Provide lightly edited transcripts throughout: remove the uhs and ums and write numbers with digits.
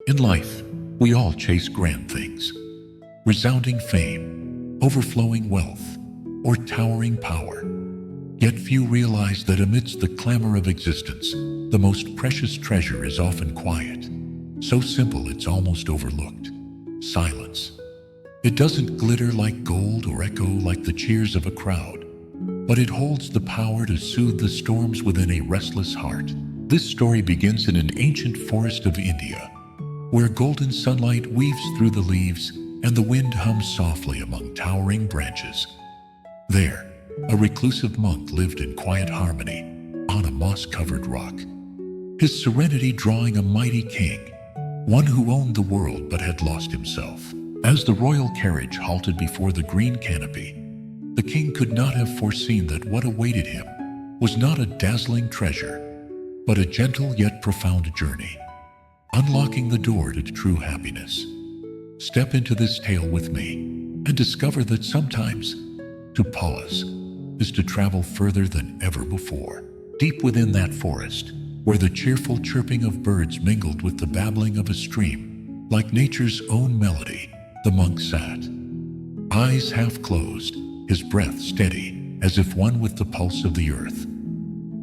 In life, we all chase grand things, resounding fame, overflowing wealth, or towering power. Yet few realize that amidst the clamor of existence, the most precious treasure is often quiet. So simple it's almost overlooked. Silence. It doesn't glitter like gold or echo like the cheers of a crowd, but it holds the power to soothe the storms within a restless heart. This story begins in an ancient forest of India, where golden sunlight weaves through the leaves and the wind hums softly among towering branches. There, a reclusive monk lived in quiet harmony on a moss-covered rock, his serenity drawing a mighty king, one who owned the world but had lost himself. As the royal carriage halted before the green canopy, the king could not have foreseen that what awaited him was not a dazzling treasure, but a gentle yet profound journey, unlocking the door to true happiness. Step into this tale with me and discover that sometimes to pause is to travel further than ever before. Deep within that forest, where the cheerful chirping of birds mingled with the babbling of a stream, like nature's own melody, the monk sat, eyes half closed, his breath steady, as if one with the pulse of the earth.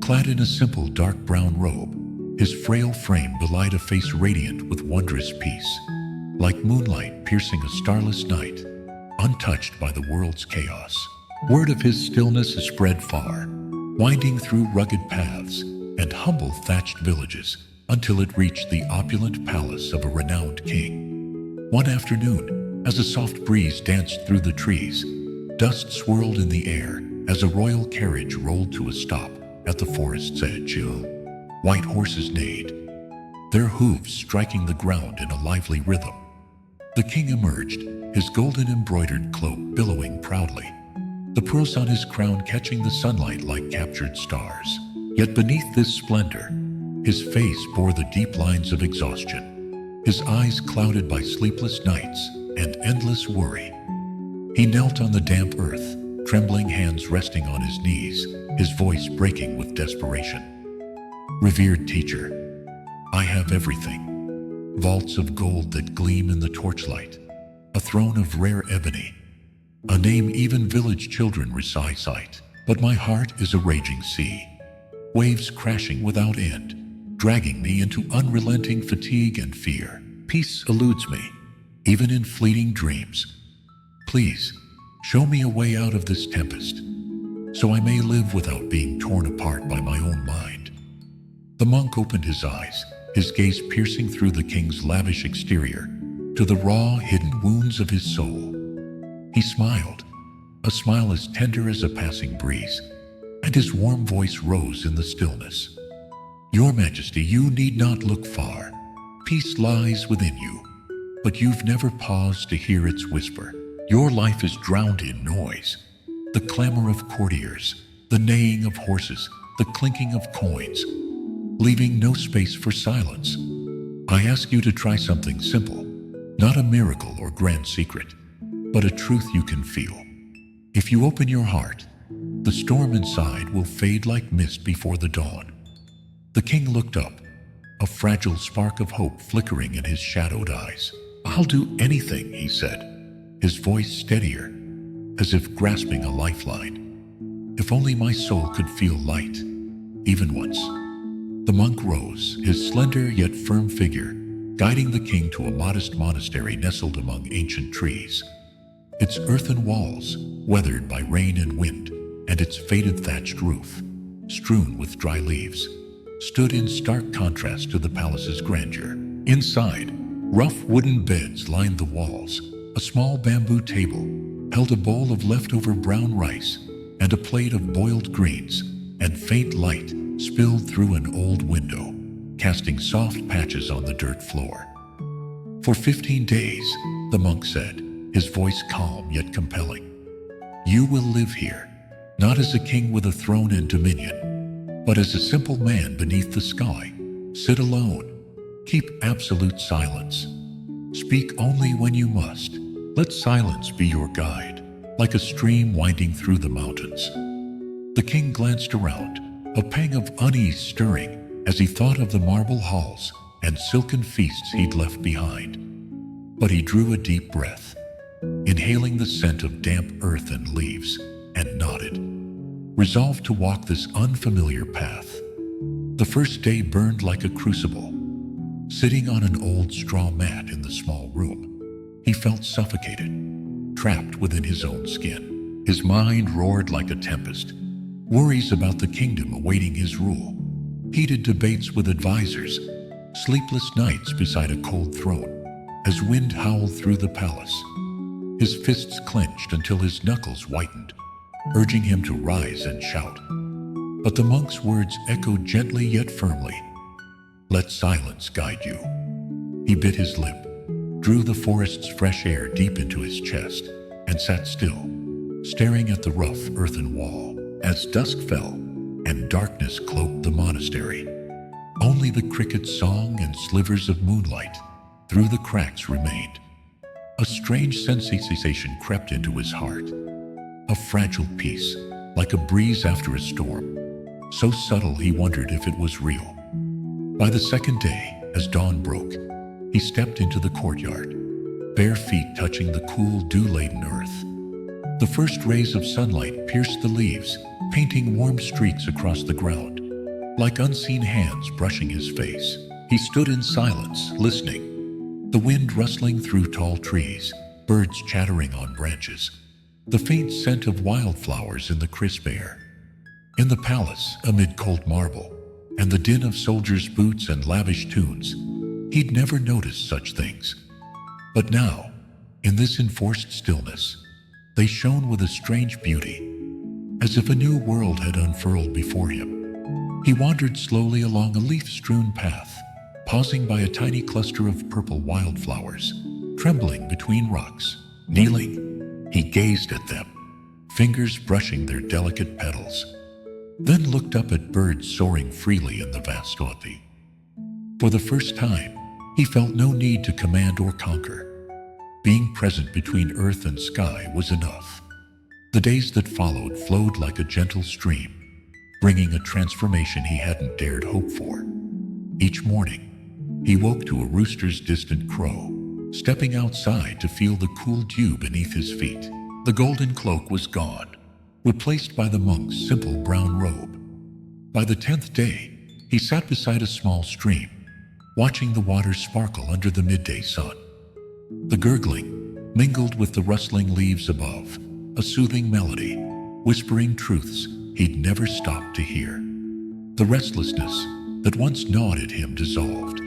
Clad in a simple dark brown robe, his frail frame belied a face radiant with wondrous peace, like moonlight piercing a starless night, untouched by the world's chaos. Word of his stillness is spread far, winding through rugged paths and humble thatched villages until it reached the opulent palace of a renowned king. One afternoon, as a soft breeze danced through the trees, dust swirled in the air as a royal carriage rolled to a stop at the forest's edge. White horses neighed, their hooves striking the ground in a lively rhythm. The king emerged, his golden embroidered cloak billowing proudly, the pearls on his crown catching the sunlight like captured stars. Yet beneath this splendor, his face bore the deep lines of exhaustion, his eyes clouded by sleepless nights and endless worry. He knelt on the damp earth, trembling hands resting on his knees, his voice breaking with desperation. Revered teacher, I have everything. Vaults of gold that gleam in the torchlight, a throne of rare ebony, a name even village children recite. But my heart is a raging sea, waves crashing without end, dragging me into unrelenting fatigue and fear. Peace eludes me, even in fleeting dreams. Please, show me a way out of this tempest, so I may live without being torn apart by my own mind. The monk opened his eyes, his gaze piercing through the king's lavish exterior to the raw, hidden wounds of his soul. He smiled, a smile as tender as a passing breeze, and his warm voice rose in the stillness. Your Majesty, you need not look far. Peace lies within you, but you've never paused to hear its whisper. Your life is drowned in noise, the clamor of courtiers, the neighing of horses, the clinking of coins, leaving no space for silence. I ask you to try something simple, not a miracle or grand secret, but a truth you can feel. If you open your heart, the storm inside will fade like mist before the dawn. The king looked up, a fragile spark of hope flickering in his shadowed eyes. I'll do anything, he said, his voice steadier, as if grasping a lifeline. If only my soul could feel light, even once. The monk rose, his slender yet firm figure guiding the king to a modest monastery nestled among ancient trees. Its earthen walls, weathered by rain and wind, and its faded thatched roof, strewn with dry leaves, stood in stark contrast to the palace's grandeur. Inside, rough wooden beds lined the walls. A small bamboo table held a bowl of leftover brown rice and a plate of boiled greens, and faint light spilled through an old window, casting soft patches on the dirt floor. For 15 days, the monk said, his voice calm yet compelling, you will live here, not as a king with a throne and dominion, but as a simple man beneath the sky. Sit alone, keep absolute silence, speak only when you must. Let silence be your guide, like a stream winding through the mountains. The king glanced around, a pang of unease stirring as he thought of the marble halls and silken feasts he'd left behind. But he drew a deep breath, inhaling the scent of damp earth and leaves, and nodded, resolved to walk this unfamiliar path. The first day burned like a crucible. Sitting on an old straw mat in the small room, he felt suffocated, trapped within his own skin. His mind roared like a tempest, worries about the kingdom awaiting his rule, heated debates with advisors, sleepless nights beside a cold throne, as wind howled through the palace. His fists clenched until his knuckles whitened, urging him to rise and shout. But the monk's words echoed gently yet firmly. "Let silence guide you." He bit his lip, drew the forest's fresh air deep into his chest, and sat still, staring at the rough earthen wall. As dusk fell and darkness cloaked the monastery, only the cricket's song and slivers of moonlight through the cracks remained. A strange sensation crept into his heart, a fragile peace, like a breeze after a storm, so subtle he wondered if it was real. By the second day, as dawn broke, he stepped into the courtyard, bare feet touching the cool, dew-laden earth. The first rays of sunlight pierced the leaves, painting warm streaks across the ground, like unseen hands brushing his face. He stood in silence, listening, the wind rustling through tall trees, birds chattering on branches, the faint scent of wildflowers in the crisp air. In the palace, amid cold marble, and the din of soldiers' boots and lavish tunes, he'd never noticed such things. But now, in this enforced stillness, they shone with a strange beauty, as if a new world had unfurled before him. He wandered slowly along a leaf-strewn path, pausing by a tiny cluster of purple wildflowers, trembling between rocks. Kneeling, he gazed at them, fingers brushing their delicate petals, then looked up at birds soaring freely in the vast ocean. For the first time, he felt no need to command or conquer. Being present between earth and sky was enough. The days that followed flowed like a gentle stream, bringing a transformation he hadn't dared hope for. Each morning, he woke to a rooster's distant crow, stepping outside to feel the cool dew beneath his feet. The golden cloak was gone, replaced by the monk's simple brown robe. By the 10th day, he sat beside a small stream, watching the water sparkle under the midday sun. The gurgling mingled with the rustling leaves above, a soothing melody, whispering truths he'd never stopped to hear. The restlessness that once gnawed at him dissolved,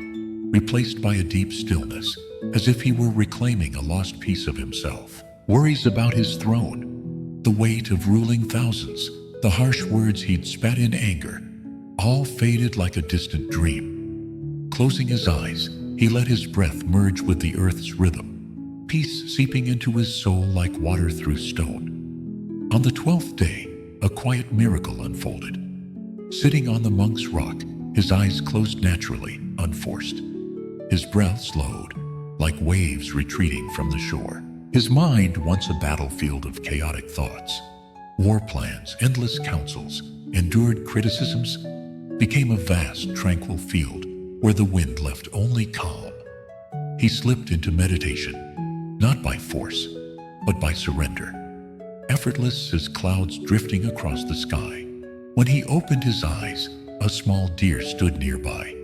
replaced by a deep stillness, as if he were reclaiming a lost piece of himself. Worries about his throne, the weight of ruling thousands, the harsh words he'd spat in anger, all faded like a distant dream. Closing his eyes, he let his breath merge with the earth's rhythm, peace seeping into his soul like water through stone. On the 12th day, a quiet miracle unfolded. Sitting on the monk's rock, his eyes closed naturally, unforced. His breath slowed, like waves retreating from the shore. His mind, once a battlefield of chaotic thoughts, war plans, endless counsels, endured criticisms, became a vast, tranquil field where the wind left only calm. He slipped into meditation, not by force, but by surrender, effortless as clouds drifting across the sky. When he opened his eyes, a small deer stood nearby,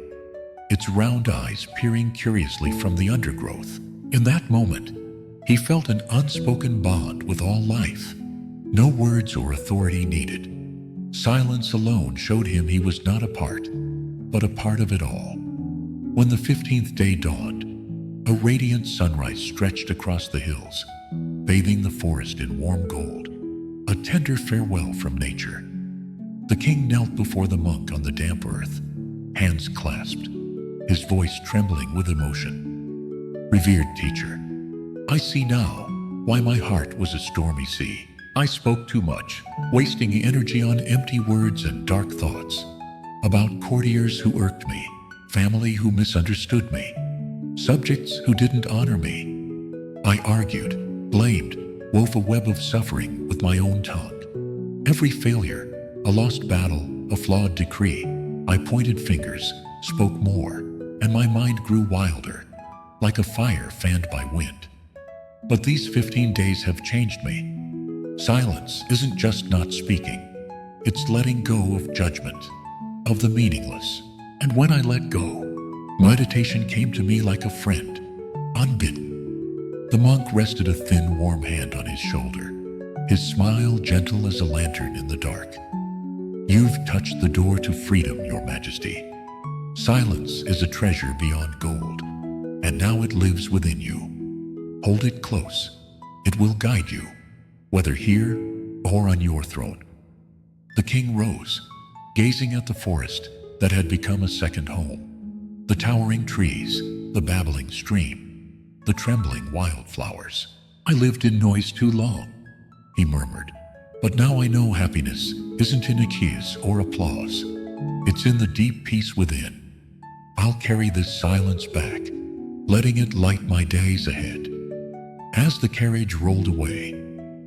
its round eyes peering curiously from the undergrowth. In that moment, he felt an unspoken bond with all life. No words or authority needed. Silence alone showed him he was not a part, but a part of it all. When the 15th day dawned, a radiant sunrise stretched across the hills, bathing the forest in warm gold, a tender farewell from nature. The king knelt before the monk on the damp earth, hands clasped, his voice trembling with emotion. "Revered teacher, I see now why my heart was a stormy sea. I spoke too much, wasting energy on empty words and dark thoughts, about courtiers who irked me, family who misunderstood me, subjects who didn't honor me. I argued, blamed, wove a web of suffering with my own tongue. Every failure, a lost battle, a flawed decree, I pointed fingers, spoke more, and my mind grew wilder, like a fire fanned by wind. But these 15 days have changed me. Silence isn't just not speaking. It's letting go of judgment, of the meaningless. And when I let go, meditation came to me like a friend, unbidden. The monk rested a thin, warm hand on his shoulder, his smile gentle as a lantern in the dark. "You've touched the door to freedom, Your Majesty. Silence is a treasure beyond gold, and now it lives within you. Hold it close. It will guide you, whether here or on your throne." The king rose, gazing at the forest that had become a second home. The towering trees, the babbling stream, the trembling wildflowers. "I lived in noise too long," he murmured. "But now I know happiness isn't in a kiss or applause. It's in the deep peace within. I'll carry this silence back, letting it light my days ahead." As the carriage rolled away,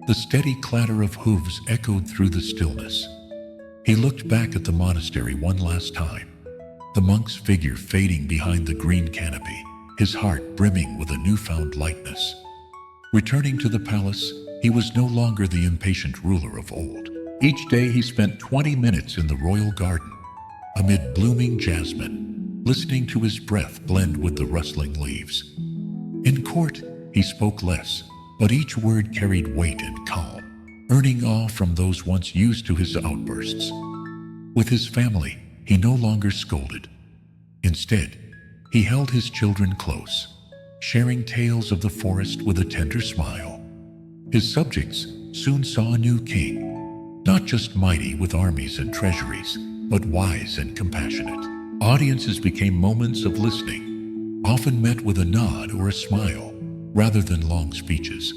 the steady clatter of hooves echoed through the stillness. He looked back at the monastery one last time, the monk's figure fading behind the green canopy, his heart brimming with a newfound lightness. Returning to the palace, he was no longer the impatient ruler of old. Each day he spent 20 minutes in the royal garden, amid blooming jasmine, listening to his breath blend with the rustling leaves. In court, he spoke less, but each word carried weight and calm, earning awe from those once used to his outbursts. With his family, he no longer scolded. Instead, he held his children close, sharing tales of the forest with a tender smile. His subjects soon saw a new king, not just mighty with armies and treasuries, but wise and compassionate. Audiences became moments of listening, often met with a nod or a smile, rather than long speeches.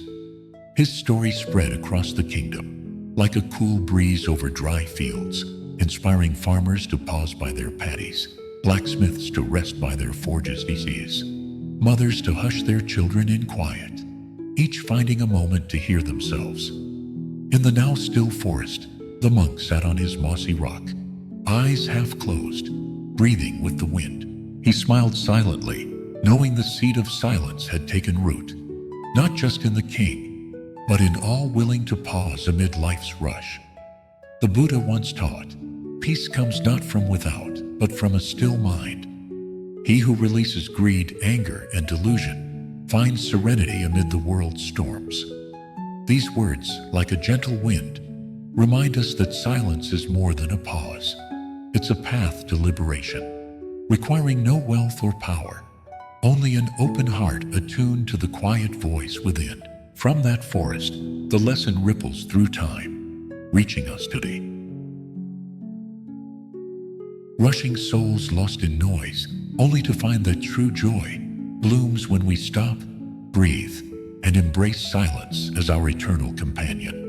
His story spread across the kingdom, like a cool breeze over dry fields, inspiring farmers to pause by their paddies, blacksmiths to rest by their forges, mothers to hush their children in quiet, each finding a moment to hear themselves. In the now still forest, the monk sat on his mossy rock, eyes half closed, breathing with the wind. He smiled silently, knowing the seed of silence had taken root, not just in the king, but in all willing to pause amid life's rush. The Buddha once taught, "Peace comes not from without, but from a still mind." He who releases greed, anger, and delusion finds serenity amid the world's storms. These words, like a gentle wind, remind us that silence is more than a pause. It's a path to liberation, requiring no wealth or power, only an open heart attuned to the quiet voice within. From that forest, the lesson ripples through time, reaching us today. Rushing souls lost in noise, only to find that true joy blooms when we stop, breathe, and embrace silence as our eternal companion.